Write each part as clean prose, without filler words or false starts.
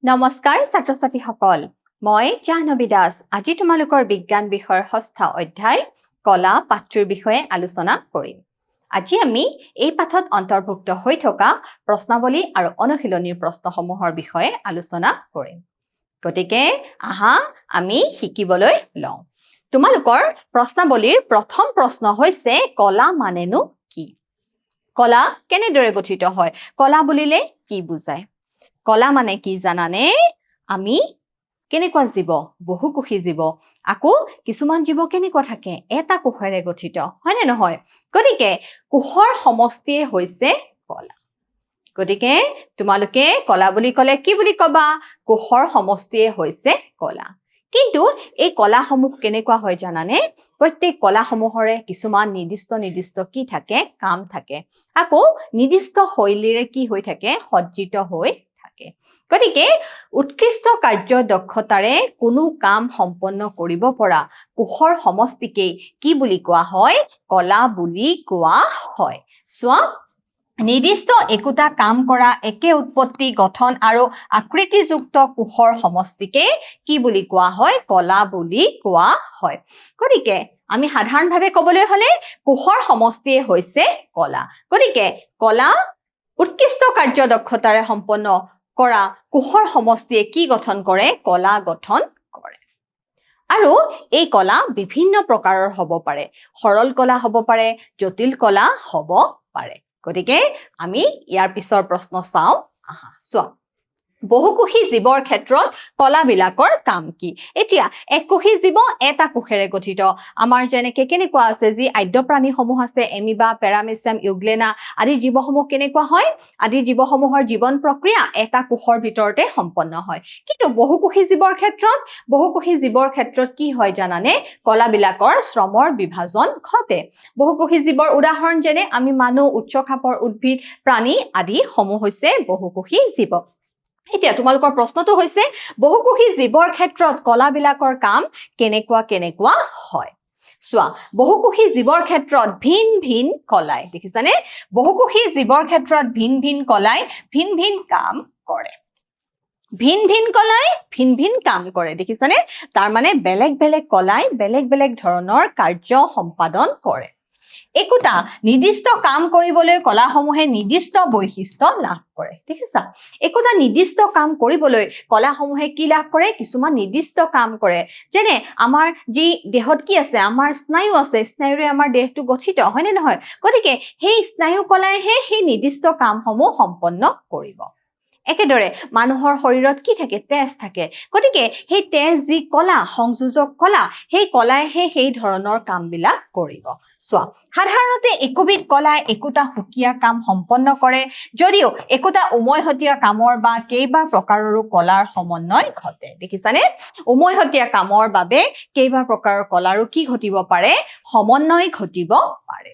নমস্কাৰ ছাত্ৰ ছাত্ৰীসকল মই জাহ্নবী দাস আজি তোমালোকৰ বিজ্ঞান বিষয়ৰ ষষ্ঠ অধ্যায় কলা পাঠটোৰ বিষয়ে আলোচনা কৰিম আজি আমি এই পাঠত অন্তৰ্ভুক্ত হৈ থকা প্ৰশ্নাৱলী আৰু অনুশীলনীৰ প্ৰশ্নসমূহৰ বিষয়ে আলোচনা কৰিম গতিকে আহা আমি শিকিবলৈ লওঁ তোমালোকৰ প্ৰশ্নাৱলীৰ প্ৰথম প্ৰশ্ন হৈছে কলা মানেনো কি কলা কেনেদৰে গঠিত হয় কলা বুলিলে কি বুজায় কলা মানে কি জানানে আমি কেনেকুৱা জীৱ বহুকোষী জীৱ আকৌ কিছুমান জীৱ কেনেকুৱা থাকে এটা কোষেৰে গঠিত হয় নে নহয় গতিকে কোষৰ সমষ্টিয়ে হৈছে কলা গতিকে তোমালোকে কলা বুলি ক'লে কি বুলি কবা কোষৰ সমষ্টিয়ে হৈছে কলা কিন্তু এই কলাসমূহ কেনেকুৱা হয় জানানে প্ৰত্যেক কলাসমূহৰে কিছুমান নিৰ্দিষ্ট কি থাকে কাম থাকে আকৌ নিৰ্দিষ্ট শৈলীৰে কি হৈ থাকে সজ্জিত হৈ গতিকে উৎকৃষ্ট কাৰ্য দক্ষতাৰে কোনো কাম সম্পন্ন কৰিব পৰা কোষৰ সমষ্টিকে কি বুলি কোৱা হয় কলা বুলি কোৱা হয় সোৱা নিৰ্দিষ্ট একোটা কাম কৰা একে উৎপত্তি গঠন আৰু আকৃতিযুক্ত কোষৰ সমষ্টিকে কি বুলি কোৱা হয় কলা বুলি কোৱা হয় গতিকে আমি সাধাৰণভাৱে ক'বলৈ হলে কোষৰ সমষ্টিয়ে হৈছে কলা গতিকে কলা উৎকৃষ্ট কাৰ্য দক্ষতাৰে সম্পন্ন কৰা কোষৰ সমষ্টিয়ে কি গঠন কৰে কলা গঠন কৰে আৰু এই কলা বিভিন্ন প্ৰকাৰৰ হ'ব পাৰে সৰল কলা হ'ব পাৰে জটিল কলা হ'ব পাৰে গতিকে আমি ইয়াৰ পিছৰ প্ৰশ্ন চাওঁ আহা চোৱা বহুকোষী জীৱৰ ক্ষেত্ৰত কলাবিলাকৰ কাম কি এতিয়া এককোষী জীৱ এটা কোষেৰে গঠিত আমাৰ যেনেকে কেনেকুৱা আছে যি আদ্য প্ৰাণীসমূহ আছে এমিবা পেৰামিচিয়াম ইউগ্লেনা আদি জীৱসমূহ কেনেকুৱা হয় আদি জীৱসমূহৰ জীৱন প্ৰক্ৰিয়া এটা কোষৰ ভিতৰতে সম্পন্ন হয় কিন্তু বহুকোষী জীৱৰ ক্ষেত্ৰত কি হয় জানানে কলাবিলাকৰ শ্ৰমৰ বিভাজন ঘটে বহুকোষী জীৱৰ উদাহৰণ যেনে আমি মানুহ উচ্চ খাপৰ উদ্ভিদ প্ৰাণী আদি সমূহ হৈছে বহুকোষী জীৱ এতিয়া তোমালোকৰ প্ৰশ্নটো হৈছে বহুকোষী জীৱৰ ক্ষেত্ৰত কলাবিলাকৰ কাম কেনেকুৱা হয় সোৱা বহুকোষী জীৱৰ ক্ষেত্ৰত ভিন কলাই দেখিছানে বহুকোষী জীৱৰ ক্ষেত্ৰত ভিন কলাই ভিন কাম কৰে ভিন কলাই ভিন কাম কৰে দেখিছানে তাৰ মানে বেলেগ কলাই বেলেগ ধৰণৰ কাৰ্য সম্পাদন কৰে একোটা নিৰ্দিষ্ট কাম কৰিবলৈ কলাসমূহে নিৰ্দিষ্ট বৈশিষ্ট্য লাভ কৰে দেখিছা একোটা নিৰ্দিষ্ট কাম কৰিবলৈ কলাসমূহে কি লাভ কৰে কিছুমান নিৰ্দিষ্ট কাম কৰে যেনে আমাৰ যি দেহত কি আছে আমাৰ স্নায়ু আছে স্নায়ুৰে আমাৰ দেহটো গঠিত হয় নে নহয় গতিকে সেই স্নায়ু কলাইহে সেই নিৰ্দিষ্ট কামসমূহ সম্পন্ন কৰিব একেদৰে মানুহৰ শৰীৰত কি থাকে তেজ থাকে গতিকে সেই তেজ যি কলা সংযোজক কলা সেই কলাইহে সেই ধৰণৰ কামবিলাক কৰিব সোৱা সাধাৰণতে একোবিধ কলাই একোটা সুকীয়া কাম সম্পন্ন কৰে যদিও একোটা উমৈহতীয়া কামৰ বা কেইবা প্ৰকাৰৰো কলাৰ সমন্বয় ঘটে দেখিছানে উমৈহতীয়া কামৰ বাবে কেইবা প্ৰকাৰৰ কলাৰো কি ঘটিব পাৰে সমন্বয় ঘটিব পাৰে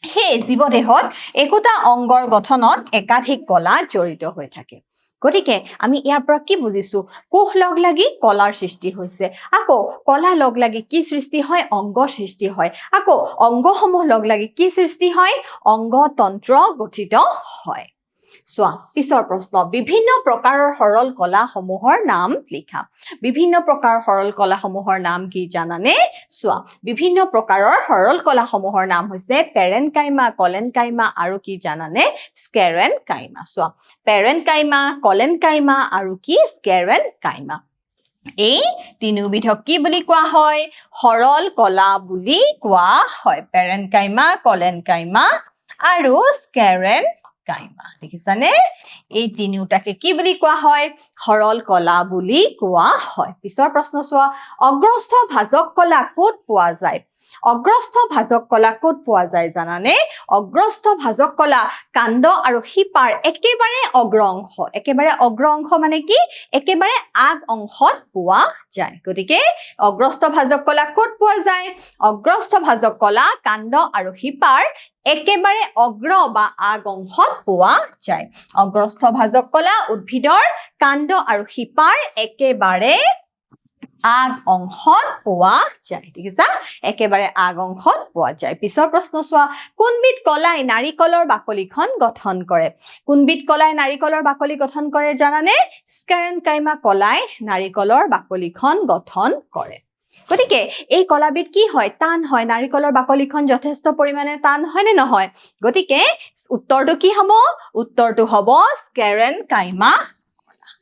সেই জীৱদেহত একোটা অংগৰ গঠনত একাধিক কলা জড়িত হৈ থাকে গতিকে আমি ইয়াৰ পৰা কি বুজিছো কোষ লগ লাগি কলাৰ সৃষ্টি হৈছে আকৌ কলা লগ লাগি কি সৃষ্টি হয় অংগ সৃষ্টি হয় আকৌ অংগসমূহ লগ লাগি কি সৃষ্টি হয় অংগতন্ত্ৰ গঠিত হয় সোৱা পিছৰ প্ৰশ্ন বিভিন্ন প্ৰকাৰৰ সৰল কলাসমূহৰ নাম লিখা বিভিন্ন প্ৰকাৰৰ সৰল কলাসমূহৰ নাম কি জানানে সোৱা বিভিন্ন প্ৰকাৰৰ সৰল কলাসমূহৰ নাম হৈছে পেৰেনকাইমা কলেনকাইমা আৰু কি জানানে স্কেৰেনকাইমা সোৱা পেৰেনকাইমা কলেনকাইমা আৰু কি স্কেৰেনকাইমা এই তিনিবিধক কি বুলি কোৱা হয় সৰল কলা বুলি কোৱা হয় পেৰেনকাইমা কলেনকাইমা আৰু স্কেৰেনকাইমা দেখিছানে এই তিনিওটাকে কি বুলি কোৱা হয় সৰল কলা বুলি কোৱা হয় পিছৰ প্ৰশ্ন চোৱা অগ্ৰস্থ ভাজক কলা ক'ত পোৱা যায় অগ্ৰস্থ ভাজক কলা ক'ত পোৱা যায় জানানে অগ্ৰস্থ ভাজক কলা কাণ্ড আৰু শিপাৰ একেবাৰে অগ্ৰ অংশ মানে কি একেবাৰে আগ অংশত পোৱা যায় গতিকে অগ্ৰস্থ ভাজক কলা ক'ত পোৱা যায় অগ্ৰস্থ ভাজক কলা কাণ্ড আৰু শিপাৰ একেবাৰে অগ্ৰ বা আগ অংশত পোৱা যায় অগ্ৰস্থ ভাজক কলা উদ্ভিদৰ কাণ্ড আৰু শিপাৰ একেবাৰে আগ অংশত পোৱা যায় দেখিছা একেবাৰে আগ অংশত পোৱা যায় পিছৰ প্ৰশ্ন চোৱা কোনবিধ কলাই নাৰিকলৰ বাকলিখন গঠন কৰে কোনবিধ কলাই নাৰিকলৰ বাকলি গঠন কৰে জানানে স্কেৰেনকাইমা কলাই নাৰিকলৰ বাকলিখন গঠন কৰে গতিকে এই কলাবিধ কি হয় টান হয় নাৰিকলৰ বাকলিখন যথেষ্ট পৰিমাণে টান হয় নে নহয় গতিকে উত্তৰটো কি হ'ব উত্তৰটো হ'ব স্কেৰেনকাইমা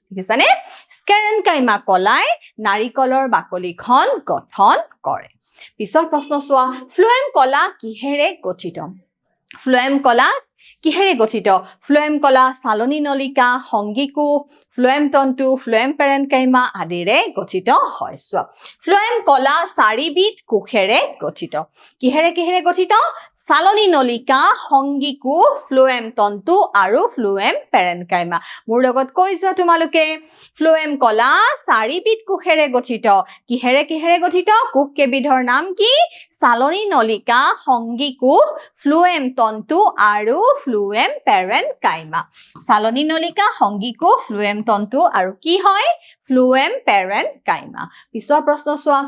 দেখিছানে স্কেৰেনকাইমা কলাই নাৰিকলৰ বাকলিখন গঠন কৰে পিছৰ প্ৰশ্ন চোৱা ফ্লোএম কলা কিহেৰে গঠিত ফ্লোএম কলা কিহেৰে গঠিত ফ্লোএম কলা চালনী নলিকা সংগীকোষ ফ্লোএম তন্তু ফ্লোএম পেৰেনকাইমা আদিৰে গঠিত হয় চোৱা ফ্লোএম কলা চাৰিবিধ কোষেৰে গঠিত কিহেৰে গঠিত চালনী নলিকা সংগীকোষ ফ্লোএম তন্তু আৰু ফ্লোএম পেৰেনকাইমা মোৰ লগত কৈ যোৱা তোমালোকে ফ্লোএম কলা চাৰিবিধ কোষেৰে গঠিত কিহেৰে গঠিত কোষ কেইবিধৰ নাম কি চালনী নলিকা সংগীকোষ ফ্লোএম তন্তু আৰু ফ্লোএম পেৰেনকাইমা চালনী নলিকা সংগীকোষ ফ্লোএম তন্তু আৰু কি হয় ফ্লোএম পেৰেনকাইমা পিছৰ প্ৰশ্ন চোৱা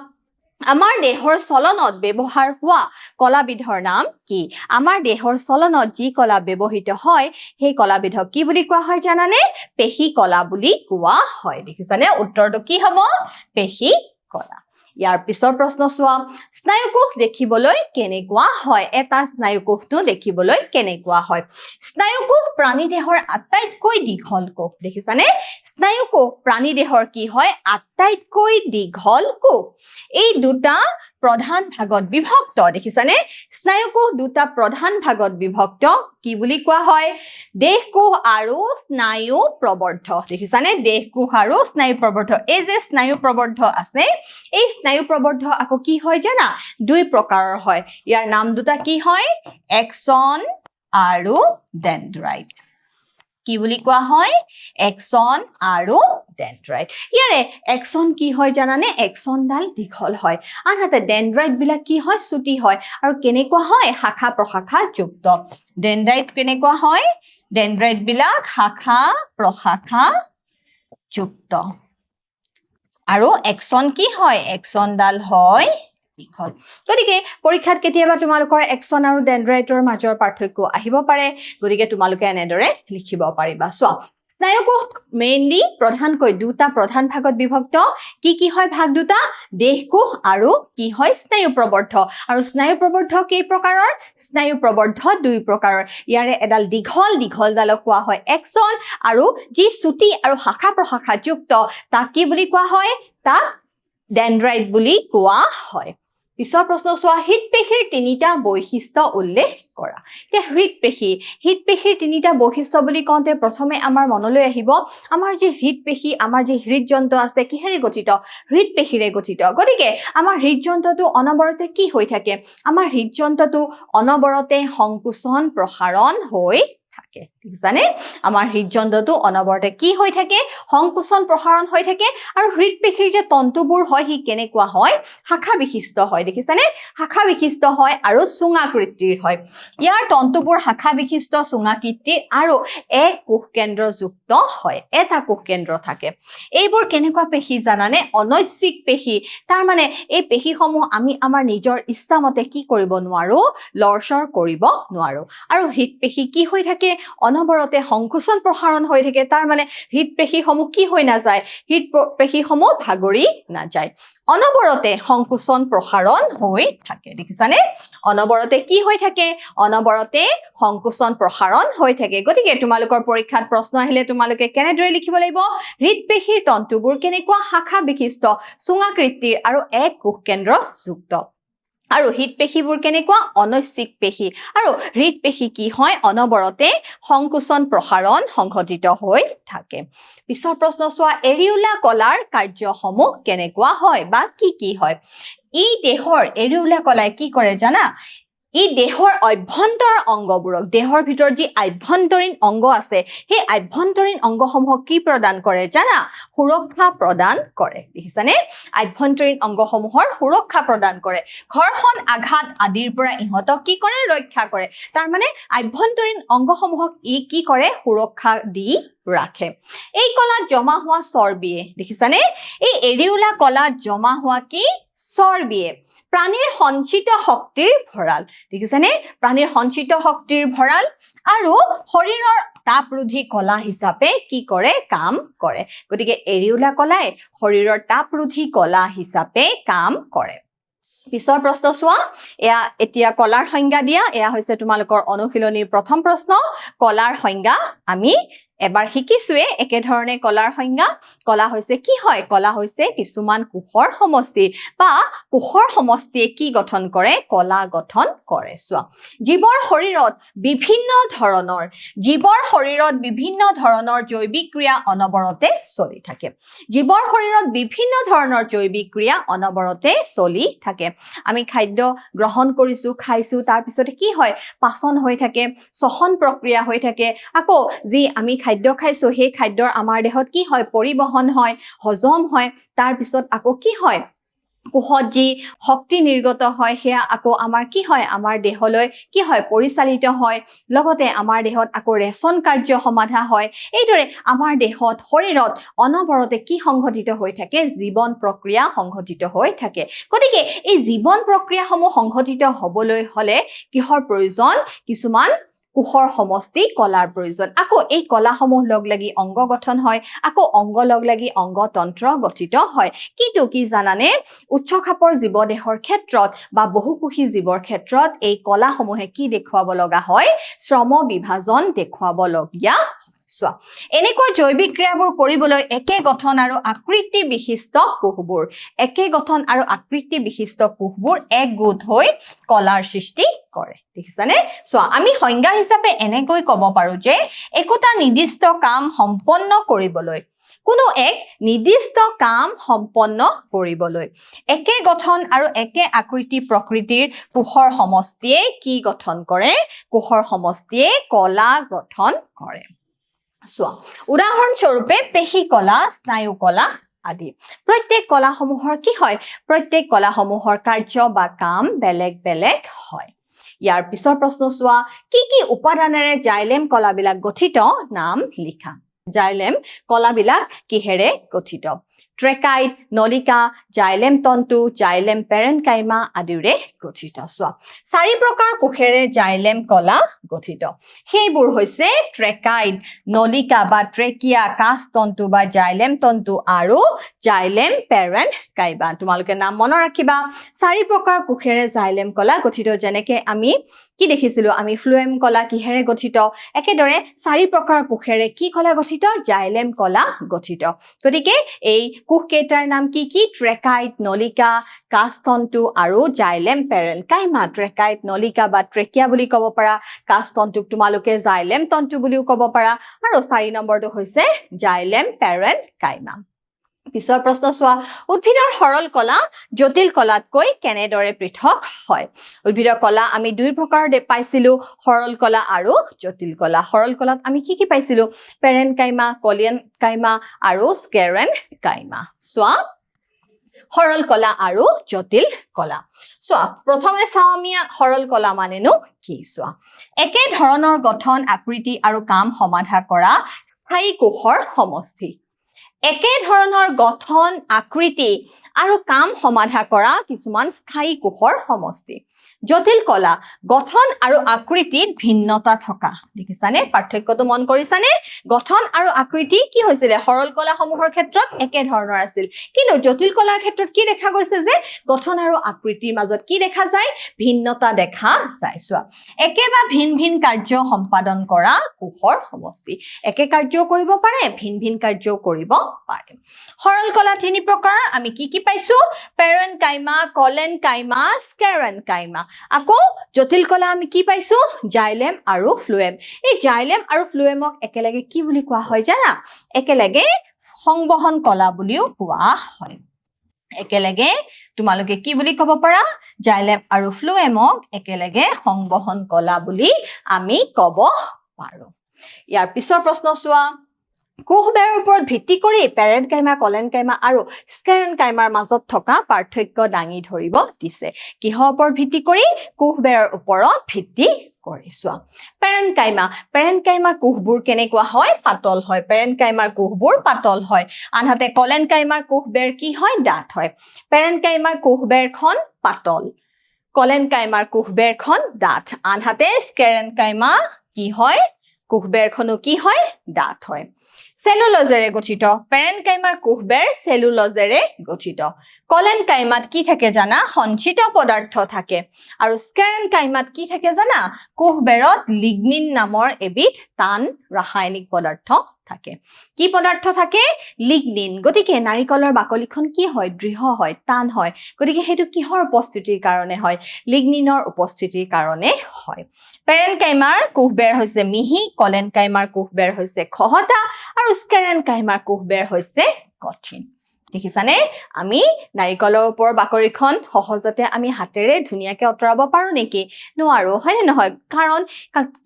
আমাৰ দেহৰ চলনত ব্যৱহাৰ হোৱা কলাবিধৰ নাম কি আমাৰ দেহৰ চলনত যি কলা ব্যৱহৃত হয় সেই কলাবিধক কি বুলি কোৱা হয় জানানে পেশী কলা বুলি কোৱা হয় দেখিছানে উত্তৰটো কি হ'ব পেশী কলা ইয়াৰ পিছৰ প্ৰশ্ন চোৱা স্নায়ুকোষ দেখিবলৈ কেনেকুৱা হয় এটা স্নায়ুকোষটো দেখিবলৈ কেনেকুৱা হয় স্নায়ুকোষ প্ৰাণী দেহৰ আটাইতকৈ দীঘল কোষ দেখিছানে স্নায়ুকোষ প্ৰাণী দেহৰ কি হয় আটাইতকৈ দীঘল কোষ এই দুটা প্ৰধান ভাগত বিভক্ত দেখিছানে স্নায়ুকোষ দুটা প্ৰধান ভাগত বিভক্ত কি বুলি কোৱা হয় দেহকোষ আৰু স্নায়ু প্ৰবৰ্ধ দেখিছানে দেহকোষ আৰু স্নায়ু প্ৰবৰ্ধ এই যে স্নায়ু প্ৰবৰ্ধ আছে এই স্নায়ু প্ৰবৰ্ধ আকৌ কি হয় জানা দুই প্ৰকাৰৰ হয় ইয়াৰ নাম দুটা কি হয় এক্সন আৰু ডেনড্ৰাইট কি বুলি কোৱা হয় এক্সন আৰু ডেনড্ৰাইট ইয়াৰে এক্সন কি হয় জানানে এক্সনডাল দীঘল হয় আনহাতে ডেনড্ৰাইট বিলাক কি হয় চুটি হয় আৰু কেনেকুৱা হয় শাখা প্ৰশাখা যুক্ত ডেনড্ৰাইট কেনেকুৱা হয় ডেনড্ৰাইট বিলাক শাখা প্ৰশাখা যুক্ত আৰু এক্সন কি হয় এক্সনডাল হয় দীঘল গতিকে পৰীক্ষাত কেতিয়াবা তোমালোকৰ এক্সন আৰু ডেনড্ৰাইটৰ মাজৰ পাৰ্থক্য আহিব পাৰে গতিকে তোমালোকে এনেদৰে লিখিব পাৰিবা চোৱা স্নায়ুকোষ মেইনলি প্ৰধানকৈ দুটা প্ৰধান ভাগত বিভক্ত কি হয় ভাগ দুটা দেহকোষ আৰু কি হয় স্নায়ু প্ৰবৰ্ধ আৰু স্নায়ু প্ৰবৰ্ধ কেই প্ৰকাৰৰ স্নায়ু প্ৰবৰ্ধ দুই প্ৰকাৰৰ ইয়াৰে এডাল দীঘলডালক কোৱা হয় এক্সন আৰু যি চুটি আৰু শাখা প্ৰশাখা যুক্ত তাক কি বুলি কোৱা হয় তাক ডেনড্ৰাইট বুলি কোৱা হয় পিছৰ প্ৰশ্ন চোৱা হৃদপেশীৰ তিনিটা বৈশিষ্ট্য উল্লেখ কৰা এতিয়া হৃদপেশীৰ তিনিটা বৈশিষ্ট্য বুলি কওঁতে প্ৰথমে আমাৰ মনলৈ আহিব আমাৰ যি হৃদপেশী আমাৰ যি হৃদযন্ত্ৰ আছে কিহেৰে গঠিত হৃদপেশীৰে গঠিত গতিকে আমাৰ হৃদযন্ত্ৰটো অনবৰতে কি হৈ থাকে আমাৰ হৃদযন্ত্ৰটো অনবৰতে সংকোচন প্ৰসাৰণ হৈ থাকে বুজিছানে আমাৰ হৃদযন্ত্ৰটো অনবৰতে কি হৈ থাকে সংকোচন প্ৰসাৰণ হৈ থাকে আৰু হৃদপেশীৰ যে তন্তুবোৰ হয় হি কেনেকুৱা হয় শাখা বিশিষ্ট হয় দেখিছানে শাখা বিশিষ্ট হয় আৰু চুঙাকৃতিৰ হয় ইয়াৰ তন্তুবোৰ শাখা বিশিষ্ট চুঙাকৃতিৰ আৰু এক কোষ কেন্দ্ৰ যুক্ত হয় এটা কোষ কেন্দ্ৰ থাকে এইবোৰ কেনেকুৱা পেশী জানানে অনৈচ্ছিক পেশী তাৰ মানে এই পেশীসমূহ আমি আমাৰ নিজৰ ইচ্ছামতে কি কৰিব নোৱাৰো লৰচৰ কৰিব নোৱাৰো আৰু হৃদপেশী কি হৈ থাকে অনবৰতে সংকোচন প্ৰসাৰণ হৈ থাকে তাৰ মানে হৃদপেশীসমূহ কি হৈ নাযায় হৃদপেশীসমূহ ভাগৰি নাযায় অনবৰতে সংকোচন প্ৰসাৰণ হৈ থাকে দেখিছানে অনবৰতে কি হৈ থাকে অনবৰতে সংকোচন প্ৰসাৰণ হৈ থাকে গতিকে তোমালোকৰ পৰীক্ষাত প্ৰশ্ন আহিলে তোমালোকে কেনেদৰে লিখিব লাগিব হৃদপেশীৰ তন্তুবোৰ কেনেকুৱা শাখা বিশিষ্ট চুঙাকৃতিৰ আৰু এক কোষ কেন্দ্ৰ যুক্ত আৰু হৃদপেশীবোৰ কেনেকুৱা অনৈচ্ছিক পেশী আৰু হৃদপেশী কি হয় অনবৰতে সংকোচন প্ৰসাৰণ সংঘটিত হৈ থাকে পিছৰ প্ৰশ্ন চোৱা এৰিউলা কলাৰ কাৰ্যসমূহ কেনেকুৱা হয় বা কি হয় ই দেহৰ এৰিউলা কলাই কি কৰে জানা ই দেহৰ অভ্যন্তৰ অংগবোৰক দেহৰ ভিতৰত যি আভ্যন্তৰীণ অংগ আছে সেই আভ্যন্তৰীণ অংগসমূহক কি প্ৰদান কৰে জানা সুৰক্ষা প্ৰদান কৰে দেখিছানে আভ্যন্তৰীণ অংগসমূহৰ সুৰক্ষা প্ৰদান কৰে ঘৰ্ষণ আঘাত আদিৰ পৰা ইহঁতক কি কৰে ৰক্ষা কৰে তাৰ মানে আভ্যন্তৰীণ অংগসমূহক ই কি কৰে সুৰক্ষা দি ৰাখে এই কলাত জমা হোৱা চৰ্বিয়ে দেখিছানে এই এৰিউলা কলাত জমা হোৱা কি চৰ্বিয়ে প্ৰাণীৰ সঞ্চিত শক্তিৰ ভঁৰাল দেখিছানে প্ৰাণীৰ সঞ্চিত শক্তিৰ ভঁৰাল আৰু শৰীৰৰ তাপৰোধী কলা হিচাপে কি কৰে কাম কৰে গতিকে এৰিউলা কলাই শৰীৰৰ তাপৰোধী কলা হিচাপে কাম কৰে পিছৰ প্ৰশ্ন চোৱা এয়া এতিয়া কলাৰ সংজ্ঞা দিয়া এয়া হৈছে তোমালোকৰ অনুশীলনীৰ প্ৰথম প্ৰশ্ন কলাৰ সংজ্ঞা আমি এবাৰ শিকিছোৱে একে ধৰণে কলাৰ সংজ্ঞা কলা হৈছে কি হয় কলা হৈছে কিছুমান কোষৰ সমষ্টি বা কোষৰ সমষ্টিয়ে কি গঠন কৰে কলা গঠন কৰে চোৱা জীৱৰ শৰীৰত বিভিন্ন ধৰণৰ জৈৱিক ক্ৰিয়া অনবৰতে চলি থাকে জীৱৰ শৰীৰত বিভিন্ন ধৰণৰ জৈৱিক ক্ৰিয়া অনবৰতে চলি থাকে আমি খাদ্য গ্ৰহণ কৰিছো খাইছো তাৰ পিছতে কি হয় পাচন হৈ থাকে শ্বসন প্ৰক্ৰিয়া হৈ থাকে আকৌ যি আমি খাদ্য খাইছো সেই খাদ্যৰ আমাৰ দেহত কি হয় পৰিবহন হয় হজম হয় তাৰ পিছত আকৌ কি হয় কোষত যি শক্তি নিৰ্গত হয় সেয়া আকৌ আমাৰ কি হয় আমাৰ দেহলৈ কি হয় পৰিচালিত হয় লগতে আমাৰ দেহত আকৌ ৰেচন কাৰ্য সমাধা হয় এইদৰে আমাৰ দেহত শৰীৰত অনবৰতে কি সংঘটিত হৈ থাকে জীৱন প্ৰক্ৰিয়া সংঘটিত হৈ থাকে গতিকে এই জীৱন প্ৰক্ৰিয়াসমূহ সংঘটিত হ'বলৈ হলে কিহৰ প্ৰয়োজন কিছুমান কোষৰ সমষ্টি কলাৰ প্ৰয়োজন আকৌ এই কলাসমূহ লগ লাগি অংগ গঠন হয় আকৌ অংগ লগ লাগি অংগতন্ত্ৰ গঠিত হয় কিন্তু কি জানানে উচ্চ খাপৰ জীৱদেহৰ ক্ষেত্ৰত বা বহুকোষী জীৱৰ ক্ষেত্ৰত এই কলাসমূহে কি দেখুৱাব লগা হয় শ্ৰম বিভাজন দেখুৱাব লগীয়া চোৱা এনেকৈ জৈৱিক ক্ৰিয়াবোৰ কৰিবলৈ একে গঠন আৰু আকৃতি বিশিষ্ট কোষবোৰ একগোট হৈ কলাৰ সৃষ্টি কৰে দেখিছানে চোৱা আমি সংজ্ঞা হিচাপে এনেকৈ ক'ব পাৰো যে একোটা নিৰ্দিষ্ট কাম সম্পন্ন কৰিবলৈ কোনো এক নিৰ্দিষ্ট কাম সম্পন্ন কৰিবলৈ একে গঠন আৰু একে আকৃতি প্ৰকৃতিৰ কোষৰ সমষ্টিয়ে কি গঠন কৰে কোষৰ সমষ্টিয়ে কলা গঠন কৰে চোৱা উদাহৰণ স্বৰূপে পেশী কলা স্নায়ু কলা আদি প্ৰত্যেক কলাসমূহৰ কি হয় প্ৰত্যেক কলাসমূহৰ কাৰ্য বা কাম বেলেগ বেলেগ হয় ইয়াৰ পিছৰ প্ৰশ্ন চোৱা কি উপাদানেৰে জাইলেম কলাবিলাক গঠিত নাম লিখা জাইলেম কলাবিলাক কিহেৰে গঠিত ট্ৰেকাইট নলিকা জাইলেম তন্তু জাইলেম পেৰেনকাইমা আদিৰে গঠিত চোৱা চাৰি প্ৰকাৰ কোষেৰে জাইলেম কলা গঠিত সেইবোৰ হৈছে ট্ৰেকাইট নলিকা বা ট্ৰেকিয়া কাছ তন্তু বা জাইলেম তন্তু আৰু জাইলেম পেৰেনকাইমা তোমালোকে নাম মনত ৰাখিবা চাৰি প্ৰকাৰ কোষেৰে জাইলেম কলা গঠিত যেনেকে আমি কি দেখিছিলো আমি ফ্লুৱেম কলা কিহেৰে গঠিত একেদৰে চাৰি প্ৰকাৰ কোষেৰে কি কলা গঠিত জাইলেম কলা গঠিত গতিকে এই কোষ কেইটাৰ নাম কি ট্ৰেকাইট নলিকা কাছতন্তু আৰু জাইলেম পেৰেনকাইমা ট্ৰেকাইট নলিকা বা ট্ৰেকিয়া বুলি ক'ব পাৰা কাছতন্তুক তোমালোকে জাইলেম তন্তু বুলিও ক'ব পাৰা আৰু 4 নম্বৰটো হৈছে জাইলেম পেৰেনকাইমা পিছৰ প্ৰশ্ন চোৱা উদ্ভিদৰ সৰল কলা জটিল কলাতকৈ কেনেদৰে পৃথক হয় উদ্ভিদৰ কলা আমি দুই প্ৰকাৰ পাইছিলো সৰল কলা আৰু জটিল কলা সৰল কলাত আমি কি পাইছিলো পেৰেনকাইমা কলিয়েনকাইমা আৰু স্কেৰেনকাইমা চোৱা সৰল কলা আৰু জটিল কলা চোৱা প্ৰথমে চাও আমি সৰল কলা মানেনো কি চোৱা একে ধৰণৰ গঠন আকৃতি আৰু কাম সমাধা কৰা স্থায়ী কোষৰ সমষ্টি একে ধৰণৰ গঠন আকৃতি আৰু কাম সমাধা কৰা কিছুমান স্থায়ী কোষৰ সমষ্টি জটিল কলা গঠন আৰু আকৃতিত ভিন্নতা থকা দেখিছানে পাৰ্থক্যটো মন কৰিছানে গঠন আৰু আকৃতি কি হৈছিল সৰল কলাসমূহৰ ক্ষেত্ৰত একে ধৰণৰ আছিল কিন্তু জটিল কলাৰ ক্ষেত্ৰত কি দেখা গৈছে যে গঠন আৰু আকৃতিৰ মাজত কি দেখা যায় ভিন্নতা দেখা যায় চোৱা একে বা ভিন ভিন কাৰ্য সম্পাদন কৰা কোষৰ সমষ্টি একে কাৰ্য কৰিব পাৰে ভিন ভিন কাৰ্য কৰিব পাৰে সৰল কলা তিনি প্ৰকাৰ আমি কি পাইছো পেৰেনকাইমা কলেনকাইমা স্কেৰেনকাইমা আকৌ জটিল কলা আমি কি পাইছো জাইলেম আৰু ফ্লুৱেম এই জাইলেম আৰু ফ্লুৱেমক একেলগে কি বুলি কোৱা হয় জানা একেলগে সংবহন কলা বুলিও কোৱা হয় একেলগে তোমালোকে কি বুলি ক'ব পাৰা জাইলেম আৰু ফ্লোএমক একেলগে সংবহন কলা বুলি আমি ক'ব পাৰো ইয়াৰ পিছৰ প্ৰশ্ন চোৱা কোষবেৰৰ ওপৰত ভিত্তি কৰি পেৰেনকাইমা কলেনকাইমা আৰু স্কেৰেনকাইমাৰ মাজত থকা পাৰ্থক্য দাঙি ধৰিব দিছে কিহৰ ওপৰত ভিত্তি কৰি কোষবেৰৰ ওপৰত ভিত্তি কৰি চোৱা পেৰেনকাইমাৰ কোষবোৰ কেনেকুৱা হয় পাতল হয় পেৰেনকাইমাৰ কোষবোৰ পাতল হয় আনহাতে কলেনকাইমাৰ কোষবেৰ কি হয় ডাঠ হয় পেৰেনকাইমাৰ কোষবেৰখন পাতল কলেনকাইমাৰ কোষবেৰখন ডাঠ আনহাতে স্কেৰেনকাইমা কি হয় কোষবেৰখনো কি হয় ডাঠ হয় সেলুলোজেৰে গঠিত পেৰেনকাইমাৰ কোষবেৰ সেলুলোজেৰে গঠিত কলেনকাইমাত কি থাকে জানা সঞ্চিত পদাৰ্থ থাকে আৰু স্কেৰেনকাইমাত কি থাকে জানা কোষবেৰত লিগনিন নামৰ এবিধ টান ৰাসায়নিক পদাৰ্থ থাকে কি পদাৰ্থ থাকে লিগনিন গতিকে নাৰিকলৰ বাকলিখন কি হয় দৃঢ় হয় টান হয় গতিকে হেতু কিহৰ উপস্থিতিৰ কাৰণে হয় লিগনিনৰ উপস্থিতিৰ কাৰণে হয় পেৰেনকাইমাৰ কোষবেৰ হৈছে মিহি কলেনকাইমাৰ কোষবেৰ হৈছে খহটা আৰু স্কেৰেনকাইমাৰ কোষবেৰ হৈছে কঠিন দেখিছানে আমি নাৰিকলৰ ওপৰ বাকলিখন সহজতে আমি হাতেৰে ধুনীয়াকৈ অতৰাব পাৰো নেকি নোৱাৰো হয় নহয় কাৰণ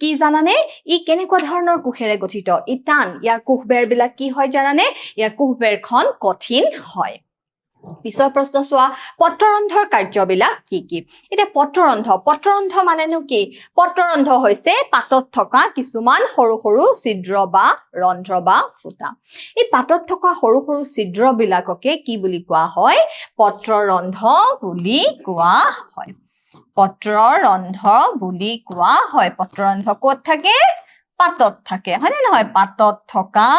কি জানানে ই কেনেকুৱা ধৰণৰ কোষেৰে গঠিত ই টান ইয়াৰ কোষবেৰ বিলাক কি হয় জানানে ইয়াৰ কোষবেৰখন কঠিন হয় পিছৰ প্ৰশ্ন চোৱা পত্ৰৰন্ধ্ৰৰ কাৰ্যবিলাক কি কি এটা পত্ৰৰন্ধ্ৰ মানেনো কি পত্ৰৰন্ধ্ৰ হৈছে পাতত থকা কিছুমান সৰু সৰু ছিদ্ৰ বা ৰন্ধ্ৰ বা ফুটা এই পাতত থকা সৰু সৰু ছিদ্ৰবিলাককে কি বুলি কোৱা হয় পত্ৰৰন্ধ্ৰ বুলি কোৱা হয় পত্ৰৰন্ধ্ৰ বুলি কোৱা হয় পত্ৰৰন্ধ্ৰ ক'ত থাকে পাতত থাকে হয় নে নহয় পাতত থকা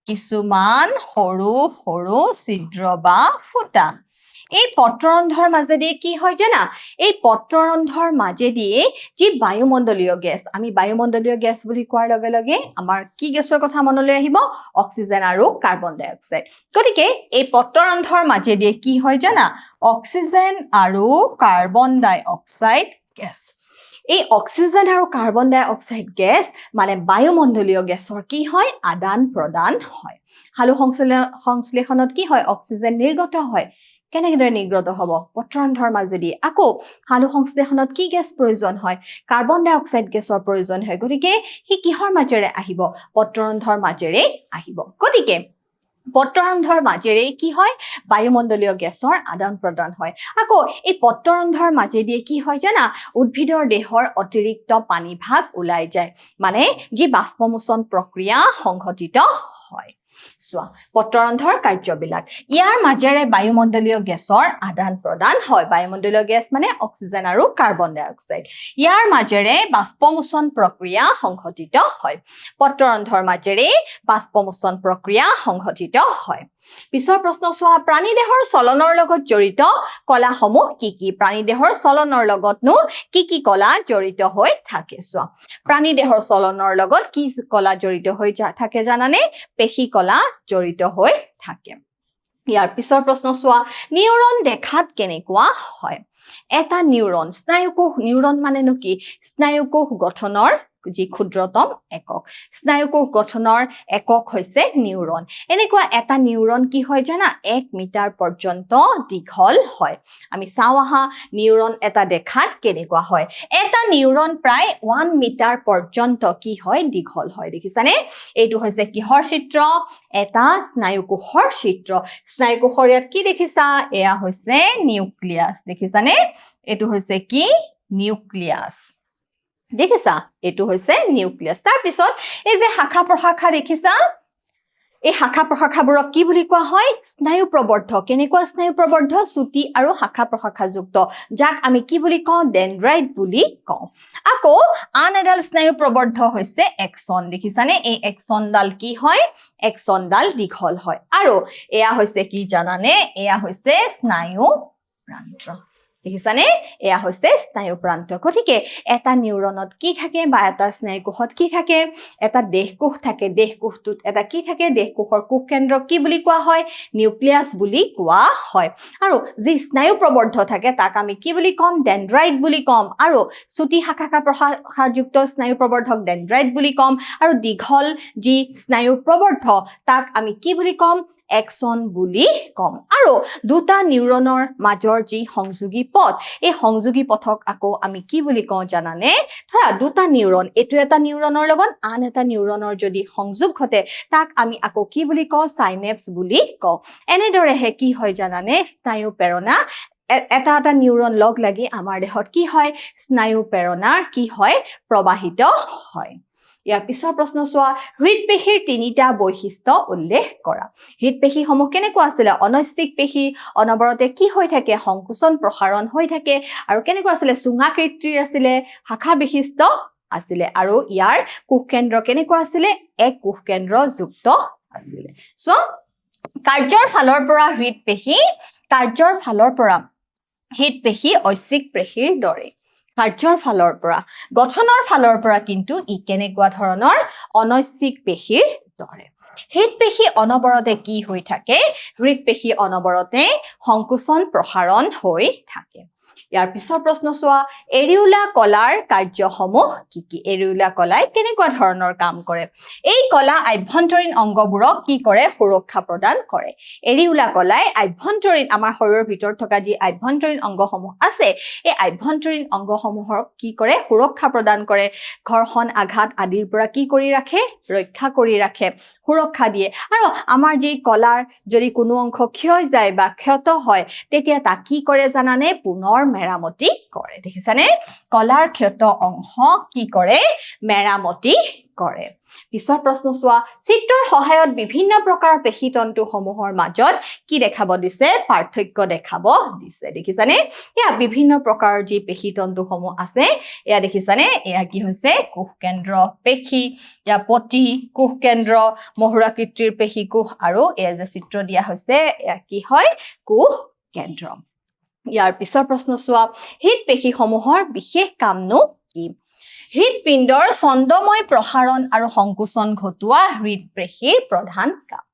কিছুমান সৰু সৰু ছিদ্ৰ বা ফুটা এই পত্ৰৰন্ধ্ৰৰ মাজেদি কি হয় জানা এই পত্ৰৰন্ধ্ৰৰ মাজেদি যি বায়ুমণ্ডলীয় গেছ আমি বায়ুমণ্ডলীয় গেছ বুলি কোৱাৰ লগে লগে আমাৰ কি গেছৰ কথা মনলৈ আহিব অক্সিজেন আৰু কাৰ্বন ডাই অক্সাইড গতিকে এই পত্ৰৰন্ধ্ৰৰ মাজেদি কি হয় জানা অক্সিজেন আৰু কাৰ্বন ডাই অক্সাইড গেছ এই অক্সিজেন আৰু কাৰ্বন ডাই অক্সাইড গেছ মানে বায়ুমণ্ডলীয় গেছৰ কি হয় আদান প্ৰদান হয় হালু সংশ্লেষণত কি হয় অক্সিজেন নিৰ্গত হয় কেনেদৰে নিৰ্গত হ'ব পত্ৰৰন্ধ্ৰৰ মাজেদি আকৌ হালু সংশ্লেষণত কি গেছ প্ৰয়োজন হয় কাৰ্বন ডাই অক্সাইড গেছৰ প্ৰয়োজন হয় গতিকে হি কিহৰ মাজেৰে আহিব পত্ৰৰন্ধ্ৰৰ মাজেৰে আহিব গতিকে পত্ৰৰন্ধ্ৰৰ মাজেৰে কি হয় বায়ুমণ্ডলীয় গেছৰ আদান প্ৰদান হয় আকৌ এই পত্ৰৰন্ধ্ৰৰ মাজেদি কি হয় জানা উদ্ভিদৰ দেহৰ অতিৰিক্ত পানী ভাগ ওলাই যায় মানে যি বাষ্পমোচন প্ৰক্ৰিয়া সংঘটিত হয় চোৱা পত্ৰৰন্ধ্ৰৰ কাৰ্যবিলাক ইয়াৰ মাজেৰে বায়ুমণ্ডলীয় গেছৰ আদান প্ৰদান হয় বায়ুমণ্ডলীয় গেছ মানে অক্সিজেন আৰু কাৰ্বন ডাই অক্সাইড ইয়াৰ মাজেৰে বাষ্পমোচন প্ৰক্ৰিয়া সংঘটিত হয় পত্ৰৰন্ধ্ৰৰ মাজেৰে বাষ্পমোচন প্ৰক্ৰিয়া সংঘটিত হয় পিছৰ প্ৰশ্ন চোৱা প্ৰাণী দেহৰ চলনৰ লগত জড়িত কলাসমূহ কি কি প্ৰাণী দেহৰ চলনৰ লগতনো কি কি কলা জড়িত হৈ থাকে চোৱা প্ৰাণী দেহৰ চলনৰ লগত কি কলা জড়িত হৈ থাকে জানানে পেশী কলা জড়িত হৈ থাকে ইয়াৰ পিছৰ প্ৰশ্ন চোৱা নিউৰন দেখাত কেনেকুৱা হয় এটা নিউৰন স্নায়ুকোষ নিউৰন মানেনো কি স্নায়ুকোষ গঠনৰ যি ক্ষুদ্ৰতম একক স্নায়ুকোষ গঠনৰ একক হৈছে নিউৰন এনেকুৱা এটা নিউৰন কি হয় জানা 1 মিটাৰ পৰ্যন্ত দীঘল হয় আমি চাও আহা নিউৰন এটা দেখাত কেনেকুৱা হয় এটা নিউৰন প্ৰায় 1 মিটাৰ পৰ্যন্ত কি হয় দীঘল হয় দেখিছানে এইটো হৈছে কিহৰ চিত্ৰ এটা স্নায়ুকোষৰ চিত্ৰ স্নায়ুকোষৰ ইয়াত কি দেখিছা এয়া হৈছে নিউক্লিয়াছ দেখিছানে এইটো হৈছে কি নিউক্লিয়াছ দেখিছা এইটো হৈছে নিউক্লিয়াছ তাৰ পিছত এই যে শাখা প্ৰশাখা দেখিছা এই শাখা প্ৰশাখাবোৰক কি বুলি কোৱা হয় স্নায়ু প্ৰবৰ্ধ কেনেকুৱা স্নায়ু প্ৰবৰ্ধ চুটি আৰু শাখা প্ৰশাখাযুক্ত যাক আমি কি বুলি কওঁ ডেনড্ৰাইট বুলি কওঁ আকৌ আন এডাল স্নায়ু প্ৰবৰ্ধ হৈছে এক্সন দেখিছানে এই এক্সনডাল কি হয় এক্সনডাল দীঘল হয় আৰু এয়া হৈছে কি জানানে এয়া হৈছে স্নায়ু প্ৰান্ত দেখিছানে এয়া হৈছে স্নায়ু প্ৰান্ত গতিকে এটা নিউৰনত কি থাকে বা এটা স্নায়ুকোষত কি থাকে এটা দেহকোষ থাকে দেহকোষটোত এটা কি থাকে দেহকোষৰ কোষ কেন্দ্ৰ কি বুলি কোৱা হয় নিউক্লিয়াছ বুলি কোৱা হয় আৰু যি স্নায়ু প্ৰবৰ্ধ থাকে তাক আমি কি বুলি কম ডেনড্ৰাইট বুলি কম আৰু চুটি শাখা প্ৰশাখাযুক্ত স্নায়ু প্ৰবৰ্ধক ডেনড্ৰাইট বুলি কম আৰু দীঘল যি স্নায়ু প্ৰবৰ্ধ তাক আমি কি বুলি কম এক্সন বুলি কম আৰু দুটা নিউৰনৰ মাজৰ যি সংযোগী পথ এই সংযোগী পথক আকৌ আমি কি বুলি কওঁ জানানে ধৰা দুটা নিউৰন এটো এটা নিউৰনৰ লগত আন এটা নিউৰনৰ যদি সংযোগ ঘটে তাক আমি আকৌ কি বুলি কওঁ সাইনেপছ বুলি কওঁ এনেদৰেহে কি হয় জানানে স্নায়ু প্ৰেৰণা এটা এটা নিউৰন লগ লাগি আমাৰ দেহত কি হয় স্নায়ু প্ৰেৰণাৰ কি হয় প্ৰবাহিত হয় ইয়াৰ পিছৰ প্ৰশ্ন চোৱা হৃদপেশীৰ তিনিটা বৈশিষ্ট্য উল্লেখ কৰা হৃদপেশীসমূহ কেনেকুৱা আছিল অনৈচ্ছিক পেশী অনবৰতে কি হৈ থাকে সংকোচন প্ৰসাৰণ হৈ থাকে আৰু কেনেকুৱা আছিল সুঙাকৃতিৰ আছিল শাখা বিশিষ্ট আছিল আৰু ইয়াৰ কোষকেন্দ্ৰ কেনেকুৱা আছিল এক কোষকেন্দ্ৰ যুক্ত আছিল সো কাৰ্যৰ ফালৰ পৰা হৃদপেশী ঐচ্ছিক পেশীৰ দৰে কাৰ্যৰ ফালৰ পৰা গঠনৰ ফালৰ পৰা কিন্তু ই কেনেকুৱা ধৰণৰ অনৈচ্ছিক পেশীৰ দৰে হৃদপেশী অনবৰতে কি হৈ থাকে হৃদপেশী অনবৰতে সংকোচন প্ৰসাৰণ হৈ থাকে ইয়াৰ পিছৰ প্ৰশ্ন চোৱা এৰিউলা কলাৰ কাৰ্যসমূহ কি কি এৰিউলা কলাই কেনেকুৱা ধৰণৰ কাম কৰে এই কলা আভ্যন্তৰীণ অংগবোৰক কি কৰে সুৰক্ষা প্ৰদান কৰে এৰিউলা কলাই আভ্যন্তৰীণ আমাৰ শৰীৰৰ ভিতৰত থকা যি আভ্যন্তৰীণ অংগসমূহ আছে এই আভ্যন্তৰীণ অংগসমূহক কি কৰে সুৰক্ষা প্ৰদান কৰে ঘৰ্ষণ আঘাত আদিৰ পৰা কি কৰি ৰাখে ৰক্ষা কৰি ৰাখে সুৰক্ষা দিয়ে আৰু আমাৰ যি কলাৰ যদি কোনো অংশ ক্ষয় যায় বা ক্ষত হয় তেতিয়া তা কি কৰে জানানে পুনৰ মেৰামতি কৰে দেখিছানে কলাৰ ক্ষত অংশ কি কৰে মেৰামতি কৰে পিছৰ প্ৰশ্ন চোৱা চিত্ৰৰ সহায়ত বিভিন্ন প্ৰকাৰ পেশীতন্তু সমূহৰ মাজত কি দেখাব দিছে পাৰ্থক্য দেখাব দিছে দেখিছানে এয়া বিভিন্ন প্ৰকাৰৰ যি পেশীতন্তু সমূহ আছে এয়া দেখিছানে এয়া কি হৈছে কোষকেন্দ্ৰ পেশী ইয়া পটি কোষকেন্দ্ৰ মহুৰাকৃতিৰ পেশী কোষ আৰু এয়া যে চিত্ৰ দিয়া হৈছে এয়া কি হয় কোষকেন্দ্ৰ ইয়াৰ পিছৰ প্ৰশ্ন চোৱা হৃদপেশীসমূহৰ বিশেষ কামনো কি হৃদপিণ্ডৰ ছন্দময় প্ৰসাৰণ আৰু সংকোচন ঘটোৱা হৃদপেশীৰ প্ৰধান কাম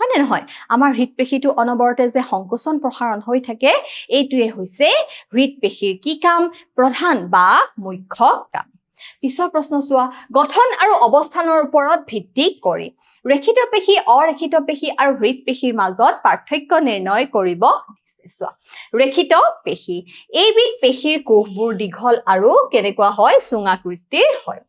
হয়নে নহয় আমাৰ হৃদপেশীটো অনবৰতে যে সংকোচন প্ৰসাৰণ হৈ থাকে এইটোৱে হৈছে হৃদপেশীৰ কি কাম প্ৰধান বা মুখ্য কাম পিছৰ প্ৰশ্ন চোৱা গঠন আৰু অৱস্থানৰ ওপৰত ভিত্তি কৰি ৰেখিত পেশী অৰেখিত পেশী আৰু হৃদপেশীৰ মাজত পাৰ্থক্য নিৰ্ণয় কৰিব চোৱা ৰেখিত পেশী এইবিধ পেশীৰ কোষবোৰ দীঘল আৰু কেনেকুৱা হয় সুঙাকৃতিৰ হয়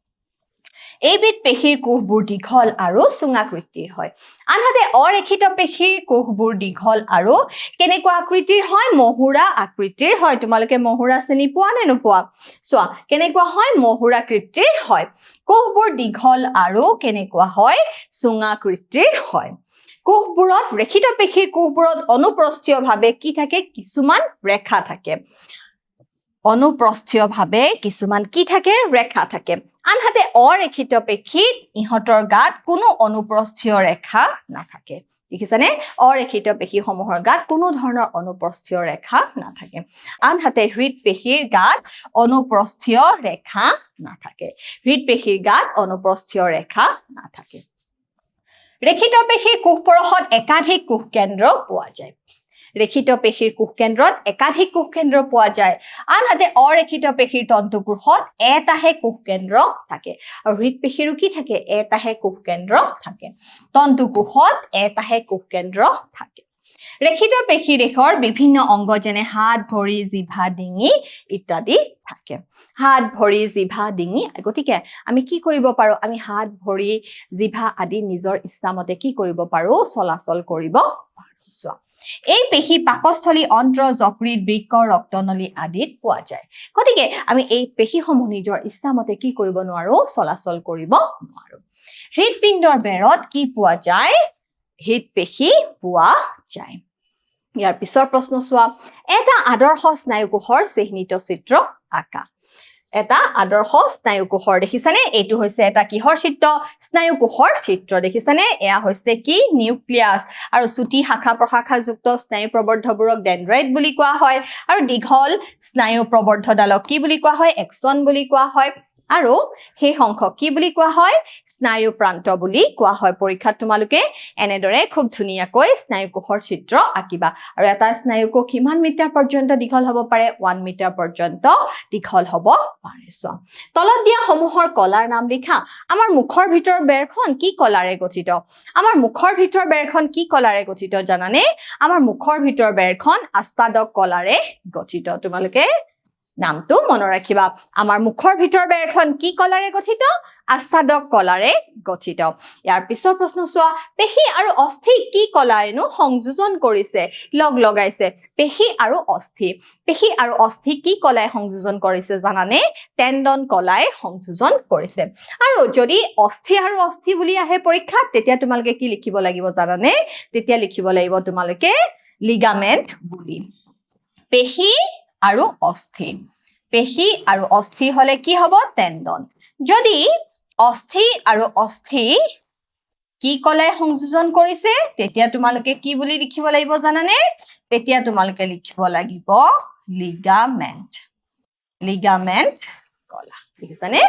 এইবিধ পেশীৰ কোষবোৰ দীঘল আৰু সুঙাকৃতিৰ হয় আনহাতে অৰেখিত পেশীৰ কোষবোৰ দীঘল আৰু কেনেকুৱা আকৃতিৰ হয় মহুৰা আকৃতিৰ হয় তোমালোকে মহুৰা চিনি পোৱা নে নোপোৱা চোৱা কেনেকুৱা হয় মহুৰাকৃতিৰ হয় কোষবোৰ দীঘল আৰু কেনেকুৱা হয় সুঙাকৃতিৰ হয় কোষবোৰত ৰেখিত পেশীৰ কোষবোৰত অনুপ্ৰস্থীয়ভাৱে কি থাকে কিছুমান ৰেখা থাকে অনুপ্ৰস্থীয়ভাৱে কিছুমান কি থাকে ৰেখা থাকে আনহাতে অৰেখিত পেশীত ইহঁতৰ গাত কোনো অনুপ্ৰস্থীয় ৰেখা নাথাকে দেখিছানে অৰেখিত পেশীসমূহৰ গাত কোনো ধৰণৰ অনুপ্ৰস্থীয় ৰেখা নাথাকে আনহাতে হৃদপেশীৰ গাত অনুপ্ৰস্থীয় ৰেখা নাথাকে হৃদপেশীৰ গাত অনুপ্ৰস্থীয় ৰেখা নাথাকে ৰেখিত পেশীৰ কোষপৰশত একাধিক কোষকেন্দ্ৰ পোৱা যায় ৰেখিত পেশীৰ কোষকেন্দ্ৰত একাধিক কোষকেন্দ্ৰ পোৱা যায় আনহাতে অৰেখিত পেশীৰ তন্তুকোষত এটাহে কোষকেন্দ্ৰ থাকে আৰু হৃদপেশীৰো কি থাকে এটাহে কোষকেন্দ্ৰ থাকে তন্তুকোষত এটাহে কোষকেন্দ্ৰ থাকে ৰেখিত পেশী দেহৰ বিভিন্ন অংগ যেনে হাত ভৰি জিভা ডিঙি ইত্যাদি থাকে হাত ভৰি জিভা ডিঙি গতিকে আমি কি কৰিব পাৰো আমি হাত ভৰি জিভা আদি নিজৰ ইচ্ছামতে কি কৰিব পাৰো চলাচল কৰিব পাৰো এই পেশী পাকস্থলী অন্ত্ৰ যকৃত বৃক্ক ৰক্তনলী আদিত পোৱা যায় গতিকে আমি এই পেশীসমূহ নিজৰ ইচ্ছামতে কি কৰিব নোৱাৰো চলাচল কৰিব নোৱাৰো হৃদপিণ্ডৰ বেৰত কি পোৱা যায় হৃদপেশী পোৱা যায় ইয়াৰ পিছৰ প্ৰশ্ন চোৱা এটা আদৰ্শ স্নায়ুকোষৰ চিহ্নিত চিত্ৰ আঁকা এটা আদৰ্শ স্নায়ুকোষৰ দেখিছানে এইটো হৈছে এটা কিহৰ চিত্ৰ স্নায়ুকোষৰ চিত্ৰ দেখিছানে এয়া হৈছে কি নিউক্লিয়াছ আৰু চুটি শাখা প্ৰশাখা যুক্ত স্নায়ু প্ৰবৰ্ধবোৰক ডেনড্ৰাইট বুলি কোৱা হয় আৰু দীঘল স্নায়ু প্ৰবৰ্ধডালক কি বুলি কোৱা হয় এক্সন বুলি কোৱা হয় আৰু সেই সংখ্যক কি বুলি কোৱা হয় স্নায়ু প্ৰান্ত বুলি কোৱা হয় পৰীক্ষাত তোমালোকে এনেদৰে খুব ধুনীয়াকৈ স্নায়ু কোষৰ চিত্ৰ আঁকিবা আৰু এটা স্নায়ু কোষ কিমান মিটাৰ পৰ্যন্ত দীঘল হ'ব পাৰে 1 মিটাৰ পৰ্যন্ত দীঘল হ'ব পাৰে তলত দিয়া সমূহৰ কলাৰ নাম লিখা আমাৰ মুখৰ ভিতৰৰ বেৰখন কি কলাৰে গঠিত আমাৰ মুখৰ ভিতৰৰ বেৰখন কি কলাৰে গঠিত জানানে আমাৰ মুখৰ ভিতৰৰ বেৰখন আচ্ছাদক কলাৰে গঠিত তোমালোকে নামটো মনত ৰাখিবা আমাৰ মুখৰ ভিতৰৰ বেৰখন কি কলাৰে গঠিত আচ্ছাদক কলাৰে গঠিত ইয়াৰ পিছৰ প্ৰশ্ন চোৱা পেশী আৰু অস্থি কি কলাৰেনো সংযোজন কৰিছে লগাইছে পেশী আৰু অস্থি কি কলাই সংযোজন কৰিছে জানানে টেণ্ডন কলাই সংযোজন কৰিছে আৰু যদি অস্থি আৰু অস্থি বুলি আহে পৰীক্ষাত তেতিয়া তোমালোকে কি লিখিব লাগিব জানানে তেতিয়া লিখিব লাগিব তোমালোকে লিগামেন্ট বুলি পেশী আৰু অস্থি হলে কি হ'ব টেণ্ডন যদি অস্থি আৰু অস্থি কি কলাই সংযোজন কৰিছে তেতিয়া তোমালোকে কি বুলি লিখিব লাগিব জানানে তেতিয়া তোমালোকে লিখিব লাগিব লিগামেন্ট কলা দেখিছানে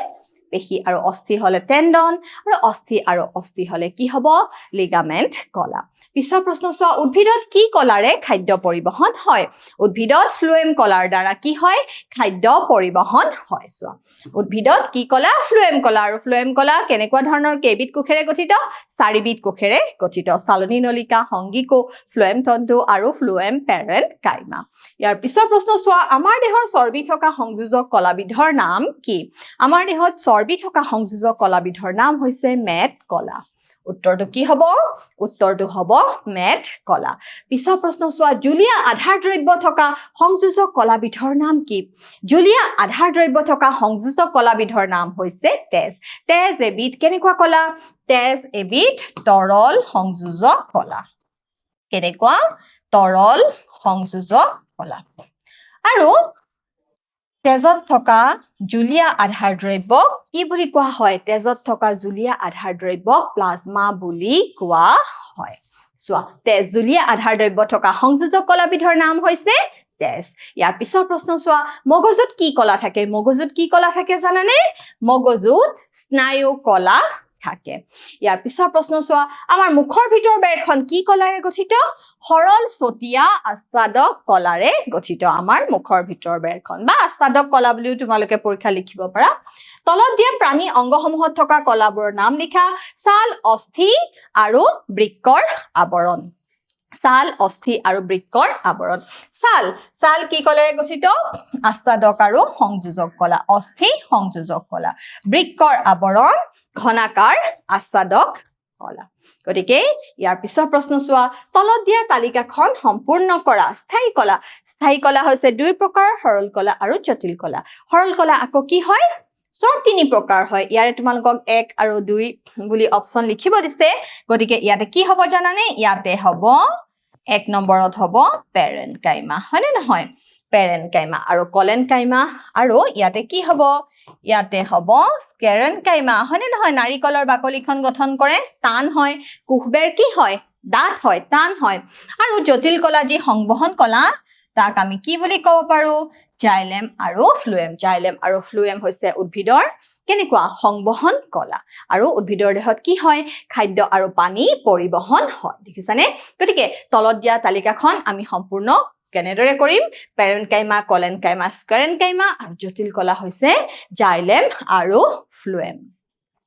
পেশী আৰু অস্থি হলে টেণ্ডন আৰু অস্থি আৰু অস্থি হলে কি হ'ব লিগামেন্ট কলা পিছৰ প্ৰশ্ন চোৱা উদ্ভিদত কি কলাৰে খাদ্য পৰিবহন হয় উদ্ভিদত ফ্লোয়েম কলাৰ দ্বাৰা কি হয় খাদ্য পৰিবহন হয় চোৱা উদ্ভিদত কি কলা ফ্লোয়েম কলা আৰু ফ্লোয়েম কলা কেনেকুৱা ধৰণৰ কেইবিধ কোষেৰে গঠিত 4 বিধ কোষেৰে গঠিত চালনী নলিকা সংগী কোষ ফ্লোয়েম তন্তু আৰু ফ্লোয়েম পেৰেনকাইমা ইয়াৰ পিছৰ প্ৰশ্ন চোৱা আমাৰ দেহৰ চৰ্বি থকা সংযোজক কলাবিধৰ নাম কি আমাৰ দেহত চৰ্বি থকা সংযোজক কলাবিধৰ নাম হৈছে মেদ কলা উত্তৰটো কি হ'ব উত্তৰটো হ'ব মেদ কলা পিছৰ প্ৰশ্ন চোৱা জুলীয়া আধাৰ দ্ৰব্য থকা সংযোজক কলাবিধৰ নাম কি জুলীয়া আধাৰ দ্ৰব্য থকা সংযোজক কলাবিধৰ নাম হৈছে তেজ এবিধ কেনেকুৱা কলা তেজ এবিধ তৰল সংযোজক কলা কেনেকুৱা তৰল সংযোজক কলা আৰু তেজত থকা জুলীয়া আধাৰ দ্ৰব্য কি বুলি কোৱা হয় তেজত থকা জুলীয়া আধাৰ দ্ৰব্য প্লাজমা বুলি কোৱা হয় চোৱা জুলীয়া আধাৰ দ্ৰব্য থকা সংযোজক কলাবিধৰ নাম হৈছে তেজ ইয়াৰ পিছৰ প্ৰশ্ন চোৱা মগজুত কি কলা থাকে জানানে মগজুত স্নায়ু কলা থাকে ইয়াৰ পিছৰ প্ৰশ্ন চোৱা আমাৰ মুখৰ ভিতৰৰ বেৰখন কি কলাৰে গঠিত সৰল ছটিয়া আচ্ছাদক কলাৰে গঠিত আমাৰ মুখৰ ভিতৰৰ বেৰখন বা আচ্ছাদক কলা বুলিও তোমালোকে পৰীক্ষা লিখিব পাৰা তলত দিয়া প্ৰাণী অংগসমূহত থকা কলাবোৰৰ নাম লিখা ছাল অস্থি আৰু বৃক্কৰ আৱৰণ ছাল অস্থি আৰু বৃক্কৰ আৱৰণ ছাল কি কলাৰে গঠিত আচ্ছাদক আৰু সংযোজক কলা অস্থি সংযোজক কলা বৃক্কৰ আৱৰণ ঘনাকাৰ আচ্ছাদক কলা গতিকে ইয়াৰ পিছৰ প্ৰশ্ন চোৱা তলত দিয়া তালিকাখন সম্পূৰ্ণ কৰা স্থায়ী কলা হৈছে 2 প্ৰকাৰৰ সৰল কলা আৰু জটিল কলা সৰল কলা আকৌ কি হয় সব 3 প্ৰকাৰ হয় ইয়াৰে তোমালোকক 1 আৰু 2 বুলি অপচন লিখিব দিছে গতিকে ইয়াতে কি হ'ব জানানে ইয়াতে হ'ব 1 নম্বৰত হ'ব পেৰেনকাইমা হয়নে নহয় পেৰেনকাইমা আৰু কলেনকাইমা আৰু ইয়াতে কি হ'ব ইয়াতে হ'ব স্কেৰেনকাইমা হয়নে নহয় নাৰিকলৰ বাকলিখন গঠন কৰে টান হয় কুহবেৰ কি হয় ডাঠ হয় টান হয় আৰু জটিল কলা যি সংবহন কলা তাক আমি কি বুলি ক'ব পাৰো জাইলেম আৰু ফ্লোয়েম হৈছে উদ্ভিদৰ কেনেকুৱা সংবহন কলা আৰু উদ্ভিদৰ দেহত কি হয় খাদ্য আৰু পানী পৰিবহন হয় দেখিছানে গতিকে তলত দিয়া তালিকাখন আমি সম্পূৰ্ণ কেনেদৰে কৰিম পেৰেনকাইমা কলেনকাইমা স্কেৰেনকাইমা আৰু জটিল কলা হৈছে জাইলেম আৰু ফ্লোয়েম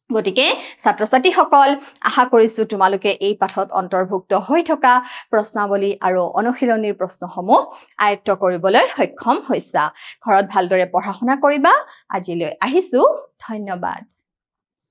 গতিকে ছাত্ৰ-ছাত্ৰীসকল আশা কৰিছো তোমালোকে এই পাঠত অন্তৰ্ভুক্ত হৈ থকা প্ৰশ্নাৱলী আৰু অনুশীলনীৰ প্ৰশ্নসমূহ আয়ত্ত কৰিবলৈ সক্ষম হৈছা ঘৰত ভালদৰে পঢ়া শুনা কৰিবা আজিলৈ আহিছো ধন্যবাদ